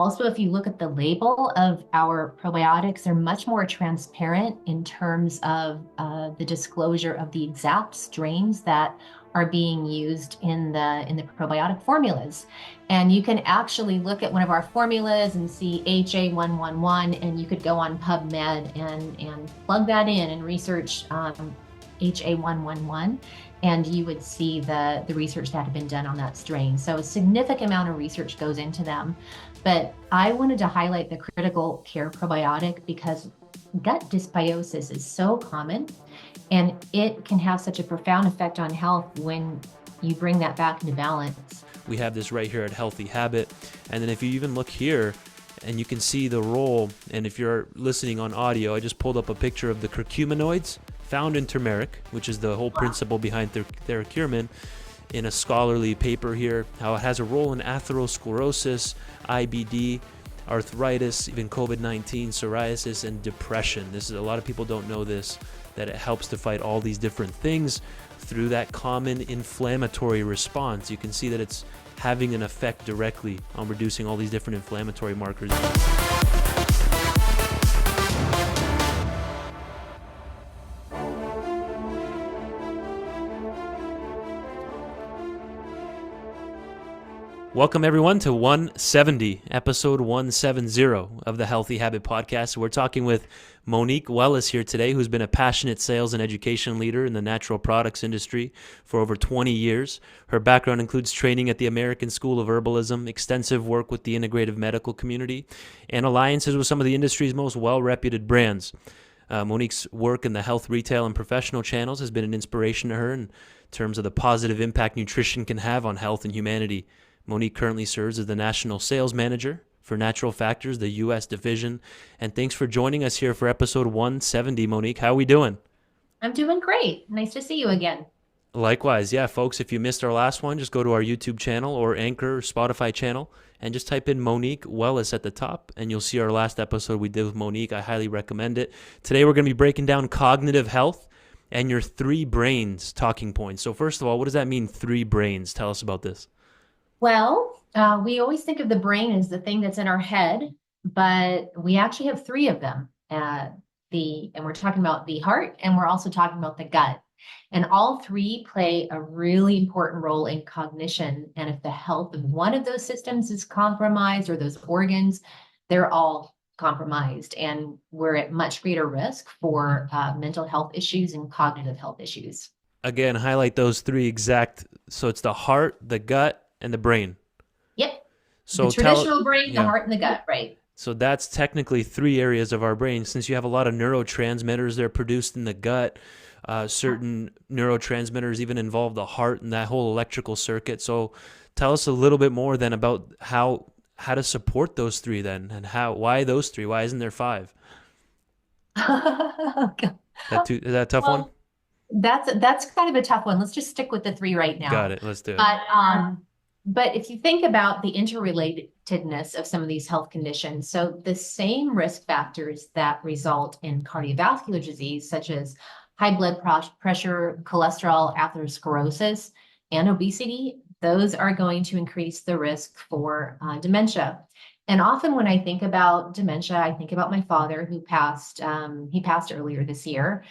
Also, if you look at the label of our probiotics, they're much more transparent in terms of the disclosure of the exact strains that are being used in the probiotic formulas. And you can actually look at one of our formulas and see HA111, and you could go on PubMed and plug that in and research HA111, and you would see the research that had been done on that strain. So a significant amount of research goes into them. But I wanted to highlight the critical care probiotic because gut dysbiosis is so common, and it can have such a profound effect on health when you bring that back into balance. We have this right here at Healthy Habit. And then if you even look here and you can see the role, and if you're listening on audio, I just pulled up a picture of the curcuminoids found in turmeric, which is the whole principle behind Theracurmin, in a scholarly paper here, how it has a role in atherosclerosis, IBD, arthritis, even COVID-19, psoriasis, and depression. This is, a lot of people don't know this, that it helps to fight all these different things through that common inflammatory response. You can see that it's having an effect directly on reducing all these different inflammatory markers. Welcome everyone to 170, episode 170 of the Healthy Habit Podcast. We're talking with Monique Wellise here today, who's been a passionate sales and education leader in the natural products industry for over 20 years. Her background includes training at the American School of Herbalism, extensive work with the integrative medical community, and alliances with some of the industry's most well-reputed brands. Monique's work in the health, retail, and professional channels has been an inspiration to her in terms of the positive impact nutrition can have on health and humanity. Monique currently serves as the National Sales Manager for Natural Factors, the U.S. division. And thanks for joining us here for episode 170, Monique. How are we doing? I'm doing great. Nice to see you again. Likewise. Yeah, folks, if you missed our last one, just go to our YouTube channel or Anchor or Spotify channel and just type in Monique Wellise at the top, and you'll see our last episode we did with Monique. I highly recommend it. Today, we're going to be breaking down cognitive health and your three brains talking points. So first of all, what does that mean, three brains? Tell us about this. Well, we always think of the brain as the thing that's in our head, but we actually have three of them. And we're talking about the heart, and we're also talking about the gut. And all three play a really important role in cognition. And if the health of one of those systems is compromised, or those organs, they're all compromised. And we're at much greater risk for mental health issues and cognitive health issues. Again, highlight those three exact. So it's the heart, the gut, and the brain. Yep. So the traditional brain, the heart, and the gut, right? So that's technically three areas of our brain. Since you have a lot of neurotransmitters that are produced in the gut, certain neurotransmitters even involve the heart and that whole electrical circuit. So tell us a little bit more then about how to support those three then, and why those three? Why isn't there five? Is that a tough one? That's kind of a tough one. Let's just stick with the three right now. Got it. Let's do it. But if you think about the interrelatedness of some of these health conditions, so the same risk factors that result in cardiovascular disease, such as high blood pressure, cholesterol, atherosclerosis, and obesity, those are going to increase the risk for dementia. And often when I think about dementia, I think about my father who passed. He passed earlier this year.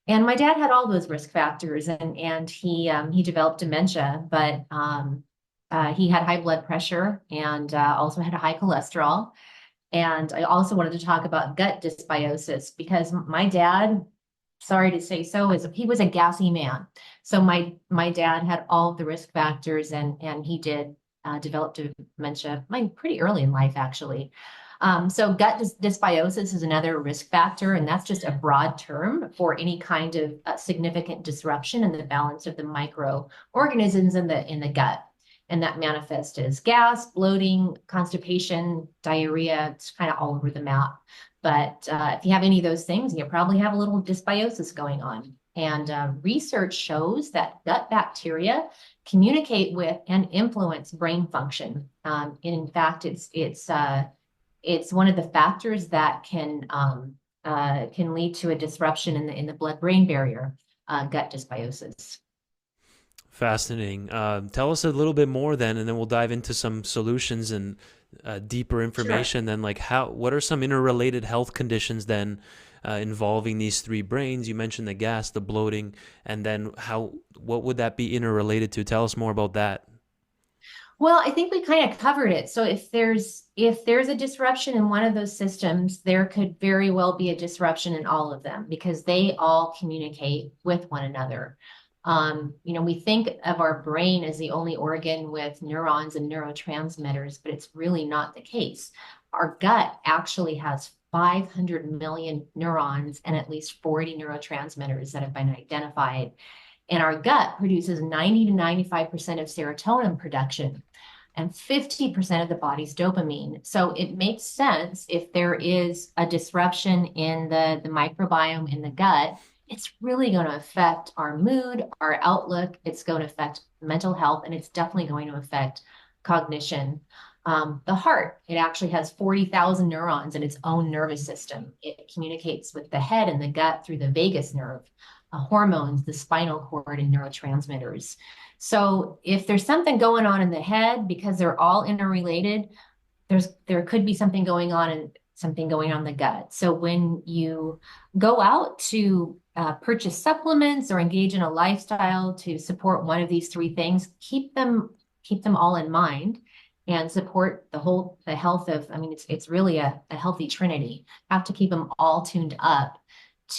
And my dad had all those risk factors, and he developed dementia, but he had high blood pressure and also had a high cholesterol. And I also wanted to talk about gut dysbiosis because my dad, sorry to say so, he was a gassy man. So my dad had all of the risk factors, and he did develop dementia pretty early in life, actually. So gut dysbiosis is another risk factor, and that's just a broad term for any kind of significant disruption in the balance of the microorganisms in the gut. And that manifests as gas, bloating, constipation, diarrhea. It's kind of all over the map. But if you have any of those things, you probably have a little dysbiosis going on. And research shows that gut bacteria communicate with and influence brain function. In fact, it's one of the factors that can lead to a disruption in the blood-brain barrier, gut dysbiosis. Fascinating. Tell us a little bit more then, and then we'll dive into some solutions and deeper Sure. information. Then, like what are some interrelated health conditions then involving these three brains? You mentioned the gas, the bloating, and then what would that be interrelated to? Tell us more about that. Well, I think we kind of covered it. So if there's a disruption in one of those systems, there could very well be a disruption in all of them because they all communicate with one another. We think of our brain as the only organ with neurons and neurotransmitters, but it's really not the case. Our gut actually has 500 million neurons and at least 40 neurotransmitters that have been identified. And our gut produces 90 to 95% of serotonin production and 50% of the body's dopamine. So it makes sense if there is a disruption in the microbiome in the gut, it's really going to affect our mood, our outlook. It's going to affect mental health, and it's definitely going to affect cognition. The heart, it actually has 40,000 neurons in its own nervous system. It communicates with the head and the gut through the vagus nerve, hormones, the spinal cord, and neurotransmitters. So if there's something going on in the head, because they're all interrelated, there could be something going on in the gut. So when you go out to purchase supplements or engage in a lifestyle to support one of these three things, keep them all in mind and support the health of, I mean, it's really a healthy trinity. Have to keep them all tuned up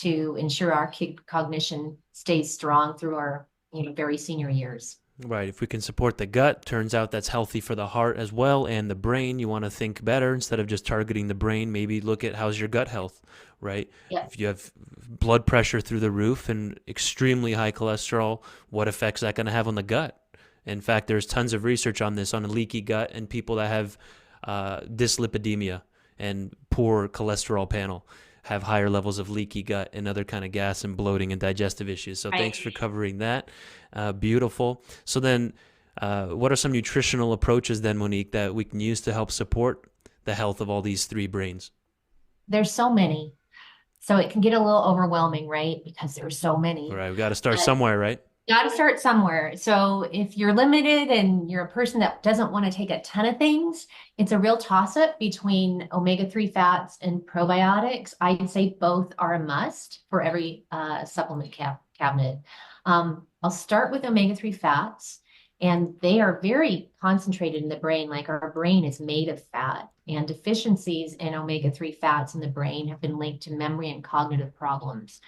to ensure our cognition stays strong through our, very senior years. Right. If we can support the gut, turns out that's healthy for the heart as well and the brain. You want to think better instead of just targeting the brain. Maybe look at how's your gut health, right? Yeah. If you have blood pressure through the roof and extremely high cholesterol, what effects that going to have on the gut? In fact, there's tons of research on this on a leaky gut and people that have dyslipidemia and poor cholesterol panel have higher levels of leaky gut and other kind of gas and bloating and digestive issues. So thanks for Right. covering that. Beautiful. So then, what are some nutritional approaches then, Monique, that we can use to help support the health of all these three brains? There's so many. So it can get a little overwhelming, right? Because there's so All many. right, we got to start But somewhere, right? got to start somewhere. So if you're limited and you're a person that doesn't want to take a ton of things, it's a real toss-up between omega-3 fats and probiotics. I'd say both are a must for every supplement cabinet. I'll start with omega-3 fats, and they are very concentrated in the brain, like our brain is made of fat. And deficiencies in omega-3 fats in the brain have been linked to memory and cognitive problems.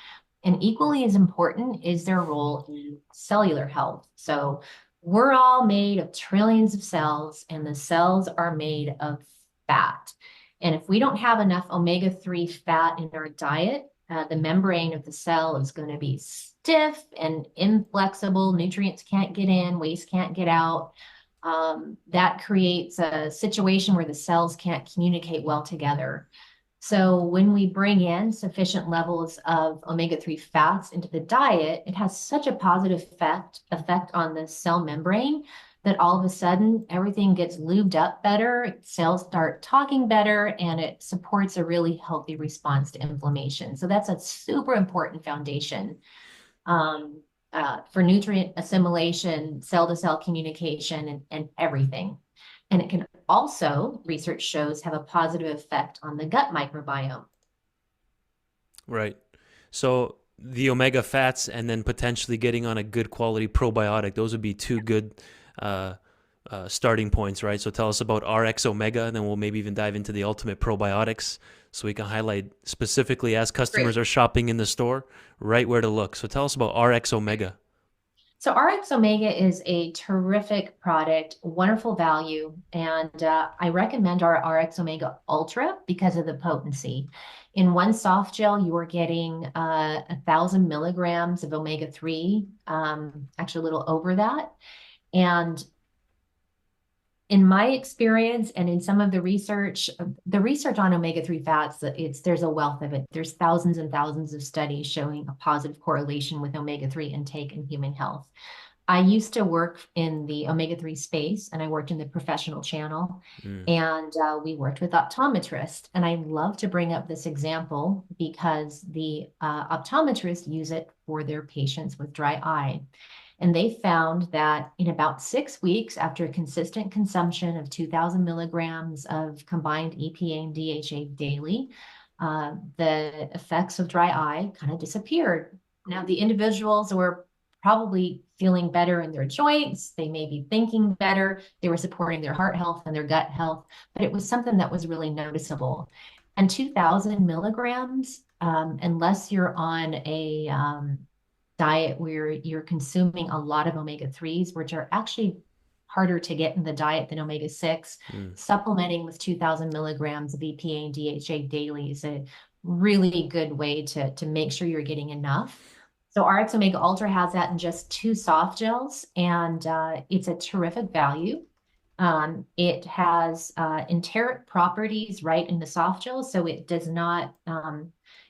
And equally as important is their role in cellular health. So we're all made of trillions of cells, and the cells are made of fat. And if we don't have enough omega-3 fat in our diet, the membrane of the cell is going to be stiff and inflexible. Nutrients can't get in, waste can't get out. That creates a situation where the cells can't communicate well together. So when we bring in sufficient levels of omega-3 fats into the diet, it has such a positive effect on the cell membrane that all of a sudden everything gets lubed up better, cells start talking better, and it supports a really healthy response to inflammation. So that's a super important foundation um, for nutrient assimilation, cell-to-cell communication, and everything. And it can also, research shows, have a positive effect on the gut microbiome. Right. So the omega fats and then potentially getting on a good quality probiotic, those would be two good uh, starting points, right? So tell us about RxOmega, and then we'll maybe even dive into the ultimate probiotics so we can highlight specifically as customers Great. are shopping in the store, right where to look. So tell us about RxOmega. So RxOmega is a terrific product, wonderful value, and I recommend our RxOmega Ultra because of the potency. In one soft gel, you are getting 1,000 milligrams of omega-3, actually a little over that. And in my experience and in some of the research on omega-3 fats, there's a wealth of it. There's thousands and thousands of studies showing a positive correlation with omega-3 intake in human health. I used to work in the omega-3 space, and I worked in the professional channel, Mm, and we worked with optometrists. And I love to bring up this example because the optometrists use it for their patients with dry eye. And they found that in about 6 weeks after consistent consumption of 2,000 milligrams of combined EPA and DHA daily, the effects of dry eye kind of disappeared. Now, the individuals were probably feeling better in their joints. They may be thinking better. They were supporting their heart health and their gut health, but it was something that was really noticeable. And 2,000 milligrams, unless you're on a diet where you're consuming a lot of omega-3s, which are actually harder to get in the diet than omega-6, supplementing with 2,000 milligrams of EPA and DHA daily is a really good way to make sure you're getting enough. So RxOmega Ultra has that in just 2 soft gels, and it's a terrific value. It has enteric properties right in the soft gel, so it does not,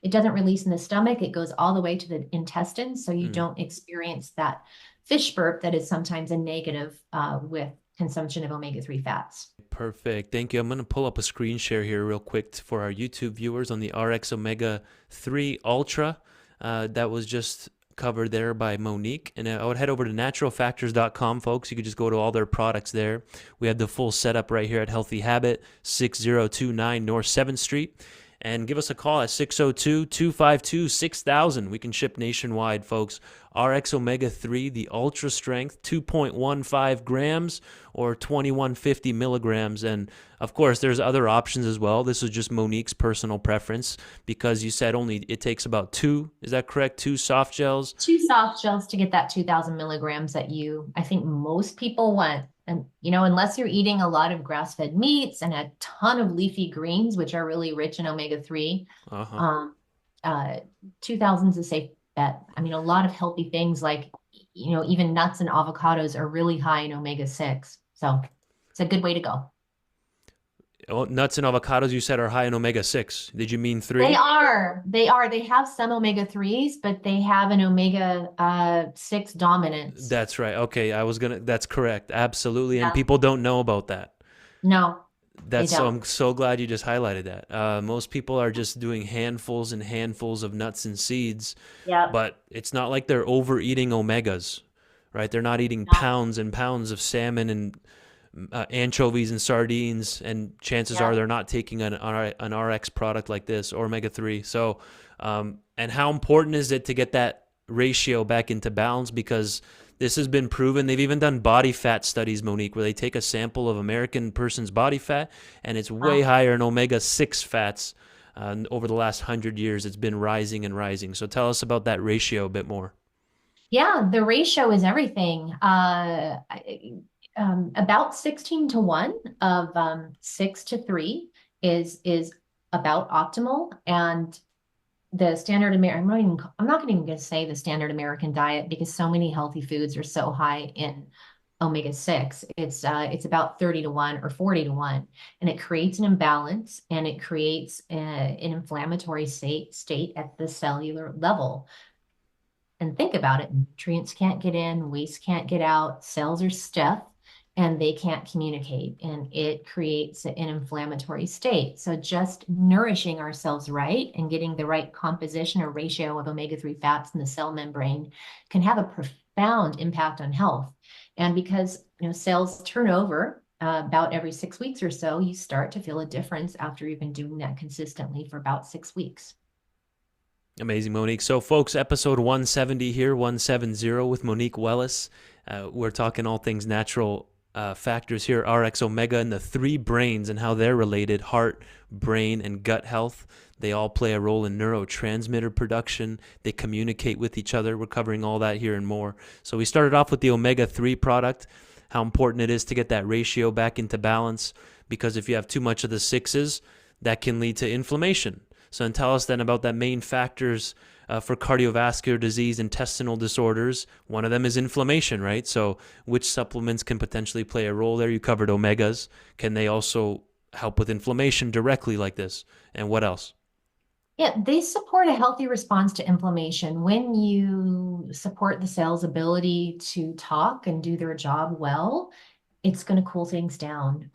it doesn't release in the stomach. It goes all the way to the intestines, so you don't experience that fish burp that is sometimes a negative with consumption of omega-3 fats. Perfect. Thank you. I'm going to pull up a screen share here real quick for our YouTube viewers on the RxOmega 3 Ultra. That was just covered there by Monique. And I would head over to naturalfactors.com, folks. You could just go to all their products there. We have the full setup right here at Healthy Habit, 6029 North 7th Street. And give us a call at 602-252-6000. We can ship nationwide, folks. RxOmega 3, the Ultra Strength, 2.15 grams or 2150 milligrams. And of course, there's other options as well. This is just Monique's personal preference because you said only it takes about 2, is that correct? 2 soft gels? 2 soft gels to get that 2,000 milligrams that I think most people want. And, unless you're eating a lot of grass-fed meats and a ton of leafy greens, which are really rich in omega-3, 2,000 is a safe bet. I mean, a lot of healthy things like, even nuts and avocados are really high in omega-6. So it's a good way to go. Oh, nuts and avocados, you said, are high in omega-6. Did you mean 3? They are. They have some omega-3s, but they have an omega-6 dominance. That's right. Okay, that's correct. Absolutely. And people don't know about that. No. I'm so glad you just highlighted that. Most people are just doing handfuls and handfuls of nuts and seeds. Yeah. But it's not like they're overeating omegas, right? They're not eating pounds and pounds of salmon and anchovies and sardines, and chances are they're not taking an RX product like this or omega-3. So, and how important is it to get that ratio back into balance? Because this has been proven. They've even done body fat studies, Monique, where they take a sample of American person's body fat, and it's way higher in omega-6 fats. Over the last 100 years, it's been rising and rising. So tell us about that ratio a bit more. Yeah, the ratio is everything. About 16-1 of 6-3 is about optimal. And the standard American, I'm not even going to say the standard American diet because so many healthy foods are so high in omega-6. It's about 30-1 or 40-1, and it creates an imbalance, and it creates an inflammatory state at the cellular level. And think about it, nutrients can't get in, waste can't get out, cells are stiff, and they can't communicate, and it creates an inflammatory state. So just nourishing ourselves right and getting the right composition or ratio of omega-3 fats in the cell membrane can have a profound impact on health. And because cells turn over about every 6 weeks or so, you start to feel a difference after you've been doing that consistently for about 6 weeks. Amazing, Monique. So, folks, episode 170 here, 170 with Monique Wellise. We're talking all things natural factors here, RxOmega, and the 3 brains and how they're related: heart, brain, and gut health. They all play a role in neurotransmitter production. They communicate with each other. We're covering all that here and more. So we started off with the omega-3 product, how important it is to get that ratio back into balance, because if you have too much of the 6s, that can lead to inflammation. So then tell us then about that main factors for cardiovascular disease, intestinal disorders. One of them is inflammation, right? So which supplements can potentially play a role there? You covered omegas. Can they also help with inflammation directly like this? And what else? Yeah, they support a healthy response to inflammation. When you support the cell's ability to talk and do their job well, it's going to cool things down.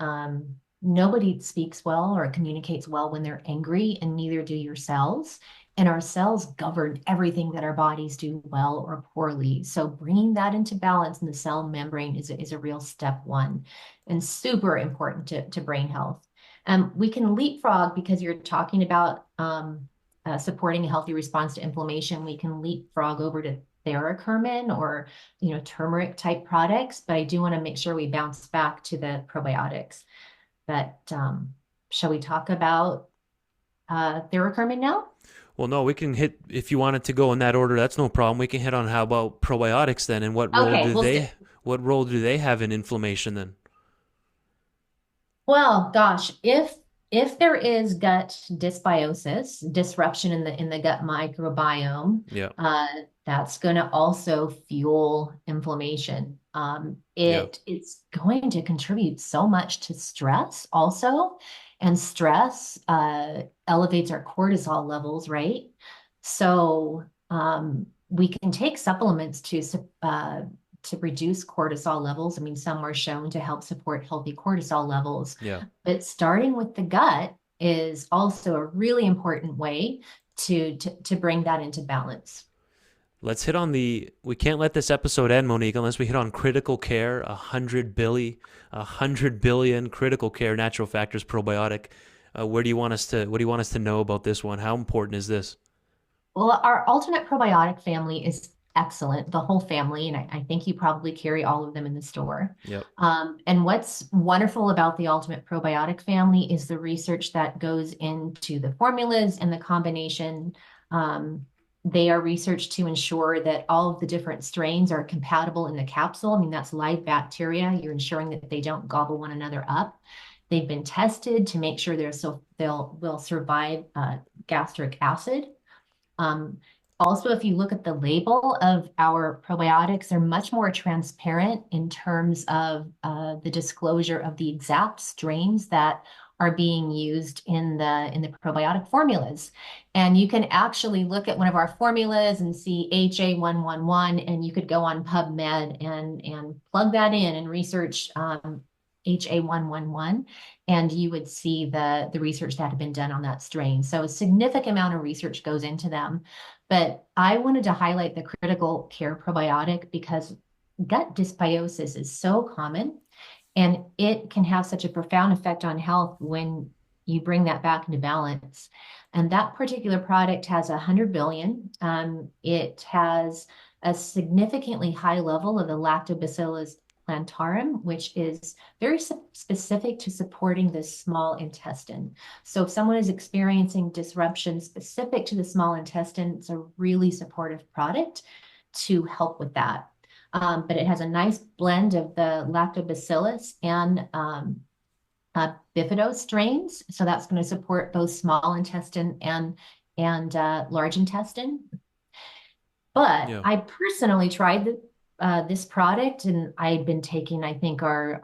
nobody speaks well or communicates well when they're angry, and neither do your cells. And our cells govern everything that our bodies do well or poorly. So bringing that into balance in the cell membrane is a real step one and super important to brain health. We can leapfrog because you're talking about supporting a healthy response to inflammation. We can leapfrog over to Theracurmin or turmeric type products, but I do want to make sure we bounce back to the probiotics. But shall we talk about Theracurmin now? Well, no, we can hit, if you wanted to go in that order, that's no problem. We can hit on how about probiotics then, and Okay, what role do they have in inflammation then? well, gosh, if there is gut dysbiosis, disruption in the gut microbiome, Yeah. that's going to also fuel inflammation. Yeah. It's going to contribute so much to stress also, and stress elevates our cortisol levels, right? So we can take supplements to reduce cortisol levels. I mean, some were shown to help support healthy cortisol levels, Yeah. but starting with the gut is also a really important way to bring that into balance. Let's hit on we can't let this episode end, Monique, unless we hit on critical care, 100 billion critical care natural factors probiotic. What do you want us to know about this one? How important is this? Well, our alternate probiotic family is excellent, the whole family, and I think you probably carry all of them in the store. Yep. And what's wonderful about the ultimate probiotic family is the research that goes into the formulas and the combination. They are researched to ensure that all of the different strains are compatible in the capsule. I mean, that's live bacteria. You're ensuring that they don't gobble one another up. They've been tested to make sure will survive gastric acid. Also, if you look at the label of our probiotics, they're much more transparent in terms of the disclosure of the exact strains that are being used in the probiotic formulas. And you can actually look at one of our formulas and see HA111, and you could go on PubMed and plug that in and research HA111, and you would see the research that had been done on that strain. So a significant amount of research goes into them. But I wanted to highlight the critical care probiotic because gut dysbiosis is so common, and it can have such a profound effect on health when you bring that back into balance. And that particular product has 100 billion. It has a significantly high level of the lactobacillus plantarum, which is very specific to supporting the small intestine. So if someone is experiencing disruption specific to the small intestine, it's a really supportive product to help with that. But it has a nice blend of the lactobacillus and bifido strains. So that's going to support both small intestine and large intestine. But Yeah. I personally tried this product, and I've been taking, I think, our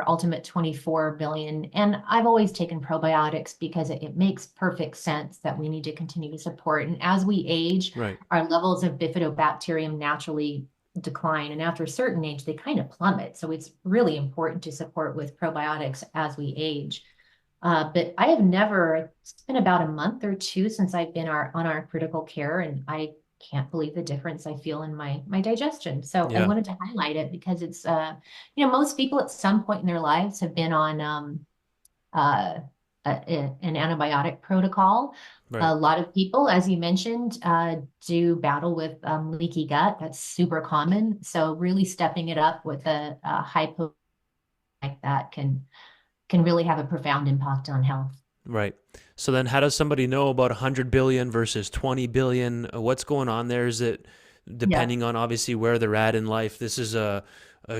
ultimate 24 billion. And I've always taken probiotics because it makes perfect sense that we need to continue to support. And as we age, Right. our levels of bifidobacterium naturally decline. And after a certain age, they kind of plummet. So it's really important to support with probiotics as we age. But I have never, it's been about a month or two since I've been on our critical care, and I can't believe the difference I feel in my digestion. So I Yeah. wanted to highlight it because it's, most people at some point in their lives have been on an antibiotic protocol. Right. A lot of people, as you mentioned, do battle with leaky gut. That's super common. So really stepping it up with a high potency like that can really have a profound impact on health. Right. So then how does somebody know about 100 billion versus 20 billion? What's going on there? Is it depending on obviously where they're at in life? This is it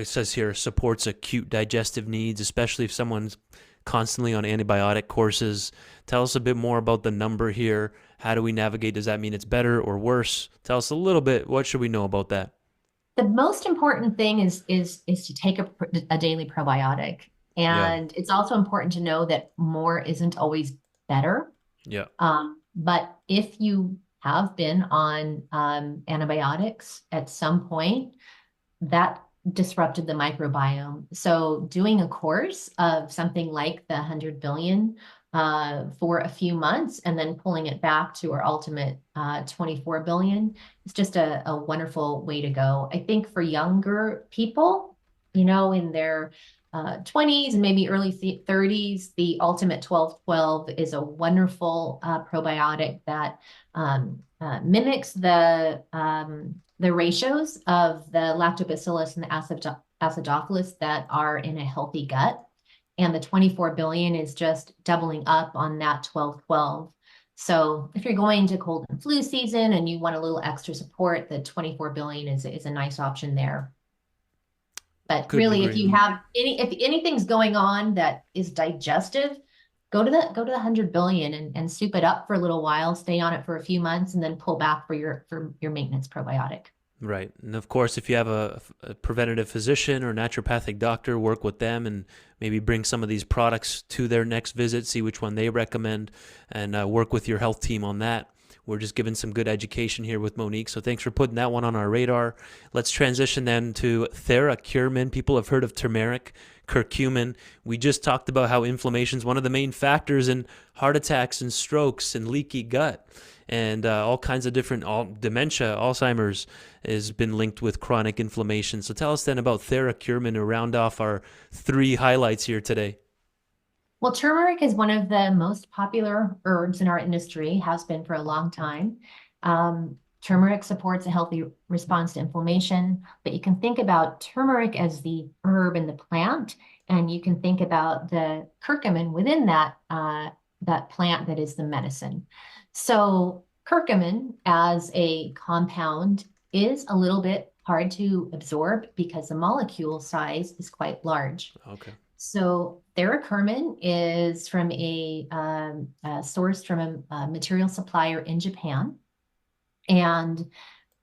says here, supports acute digestive needs, especially if someone's constantly on antibiotic courses. Tell us a bit more about the number here. How do we navigate? Does that mean it's better or worse? Tell us a little bit. What should we know about that? The most important thing is to take a daily probiotic. Yeah. And it's also important to know that more isn't always better. Yeah. But if you have been on antibiotics at some point, that disrupted the microbiome. So doing a course of something like the 100 billion for a few months and then pulling it back to our ultimate 24 billion is just a wonderful way to go. I think for younger people, in their 20s and maybe early 30s, the ultimate 12-12 is a wonderful probiotic that mimics the ratios of the lactobacillus and the acidophilus that are in a healthy gut. And the 24 billion is just doubling up on that 12-12. So if you're going to cold and flu season and you want a little extra support, the 24 billion is a nice option there. But Couldn't really, agree if anything's going on that is digestive, go to the 100 billion and soup it up for a little while, stay on it for a few months, and then pull back for your maintenance probiotic. Right. And of course, if you have a preventative physician or naturopathic doctor, work with them and maybe bring some of these products to their next visit, see which one they recommend, and work with your health team on that. We're just giving some good education here with Monique. So thanks for putting that one on our radar. Let's transition then to Theracurmin. People have heard of turmeric, curcumin. We just talked about how inflammation is one of the main factors in heart attacks and strokes and leaky gut. And all kinds of different dementia, Alzheimer's has been linked with chronic inflammation. So tell us then about Theracurmin to round off our 3 highlights here today. Well, turmeric is one of the most popular herbs in our industry, has been for a long time. Turmeric supports a healthy response to inflammation, but you can think about turmeric as the herb and the plant, and you can think about the curcumin within that plant that is the medicine. So curcumin as a compound is a little bit hard to absorb because the molecule size is quite large. Okay. So Theracurmin is from sourced from a material supplier in Japan. And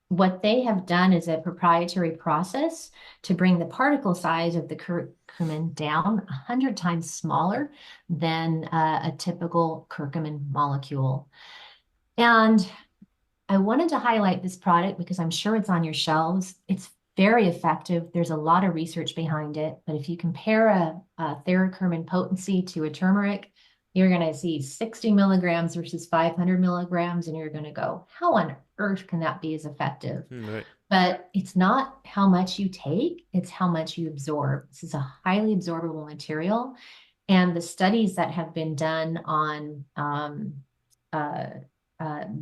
what they have done is a proprietary process to bring the particle size of the curcumin down 100 times smaller than a typical curcumin molecule. And I wanted to highlight this product because I'm sure it's on your shelves. It's very effective. There's a lot of research behind it. But if you compare a Theracurmin potency to a turmeric, you're going to see 60 milligrams versus 500 milligrams, and you're going to go, how on earth can that be as effective? Right. But it's not how much you take, it's how much you absorb. This is a highly absorbable material. And the studies that have been done on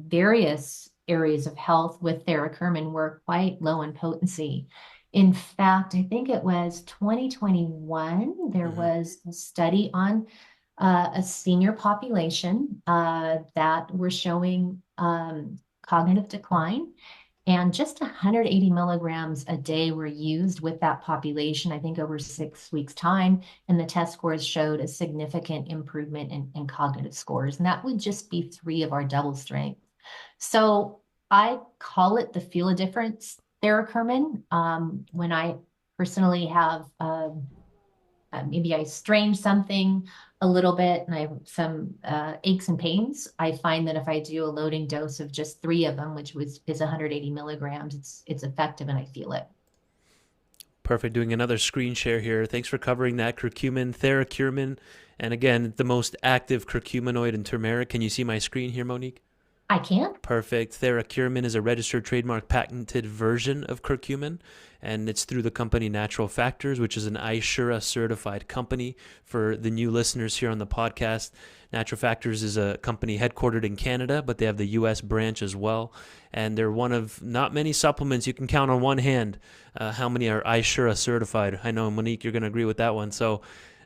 various areas of health with Theracurmin were quite low in potency. In fact, I think it was 2021, there was a study on a senior population that were showing cognitive decline, and just 180 milligrams a day were used with that population, I think over 6 weeks' time, and the test scores showed a significant improvement in cognitive scores, and that would just be 3 of our double strength. So I call it the feel a difference Theracurmin. When I personally have maybe I strain something a little bit and I have some aches and pains, I find that if I do a loading dose of just 3 of them, which is 180 milligrams, it's effective and I feel it. Perfect. Doing another screen share here. Thanks for covering that. Curcumin, Theracurmin, and again, the most active curcuminoid in turmeric. Can you see my screen here, Monique? I can. Perfect. Theracurmin is a registered trademark patented version of curcumin, and it's through the company Natural Factors, which is an iSura certified company. For the new listeners here on the podcast, Natural Factors is a company headquartered in Canada, but they have the U.S. branch as well, and they're one of not many supplements. You can count on one hand how many are iSura certified. I know, Monique, you're going to agree with that one. So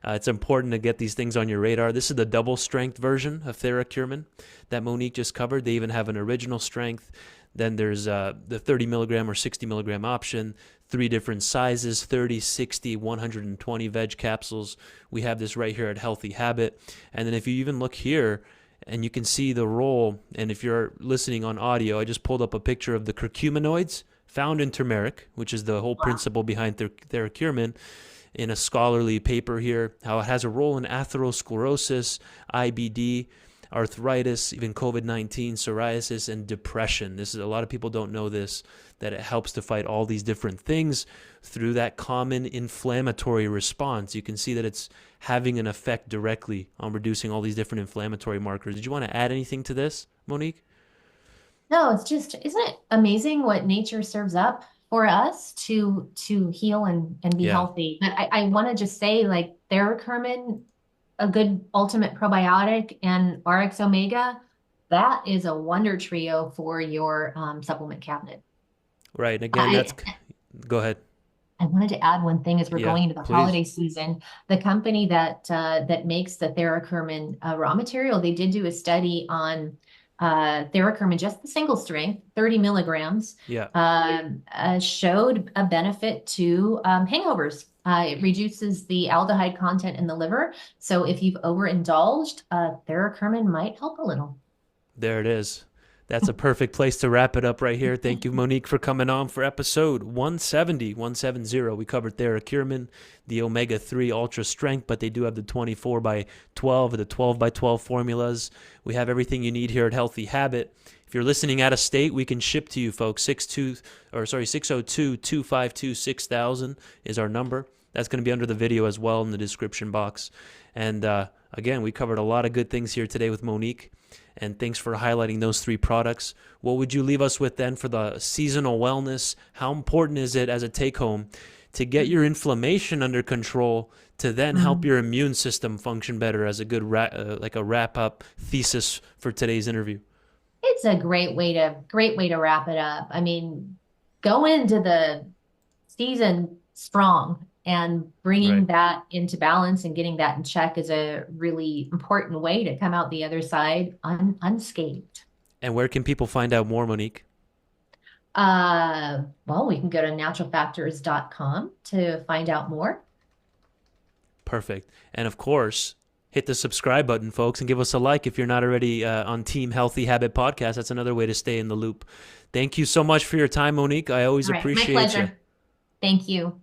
it's important to get these things on your radar. This is the double strength version of Theracurmin that Monique just covered. They even have an original strength. Then there's the 30 milligram or 60 milligram option, 3 different sizes, 30, 60, 120 veg capsules. We have this right here at Healthy Habit. And then if you even look here, and you can see the role, and if you're listening on audio, I just pulled up a picture of the curcuminoids found in turmeric, which is the whole principle behind Theracurmin, in a scholarly paper here, how it has a role in atherosclerosis, IBD, arthritis, even COVID-19, psoriasis, and depression. This is, a lot of people don't know this, that it helps to fight all these different things through that common inflammatory response. You can see that it's having an effect directly on reducing all these different inflammatory markers. Did you want to add anything to this, Monique? No, it's just, isn't it amazing what nature serves up for us to heal and be Yeah. healthy? But I want to just say, like, Theracurmin, a good ultimate probiotic, and RxOmega, that is a wonder trio for your supplement cabinet. Right. And again, I go ahead. I wanted to add one thing as we're Yeah, going into the please. holiday season. The company that makes the Theracurmin raw material, they did do a study on Theracurmin, just the single strength, 30 milligrams, Yeah. showed a benefit to hangovers. It reduces the aldehyde content in the liver. So if you've overindulged, Theracurmin might help a little. There it is. That's a perfect place to wrap it up right here. Thank you, Monique, for coming on for episode 170. We covered Theracurmin, the omega-3 ultra strength, but they do have the 24 by 12 or the 12 by 12 formulas. We have everything you need here at Healthy Habit. If you're listening out of state, we can ship to you, folks. 602-252-6000 is our number. That's going to be under the video as well in the description box. And again, we covered a lot of good things here today with Monique. And thanks for highlighting those 3 products. What would you leave us with then for the seasonal wellness? How important is it as a take-home to get your inflammation under control to then help your immune system function better, as a good like a wrap-up thesis for today's interview? It's a great way to wrap it up. I mean, go into the season strong, and bringing Right. that into balance and getting that in check is a really important way to come out the other side unscathed. And where can people find out more, Monique? Well, we can go to naturalfactors.com to find out more. Perfect. And of course, hit the subscribe button, folks, and give us a like if you're not already on Team Healthy Habit Podcast. That's another way to stay in the loop. Thank you so much for your time, Monique. I always All right, my appreciate you. pleasure. Thank you.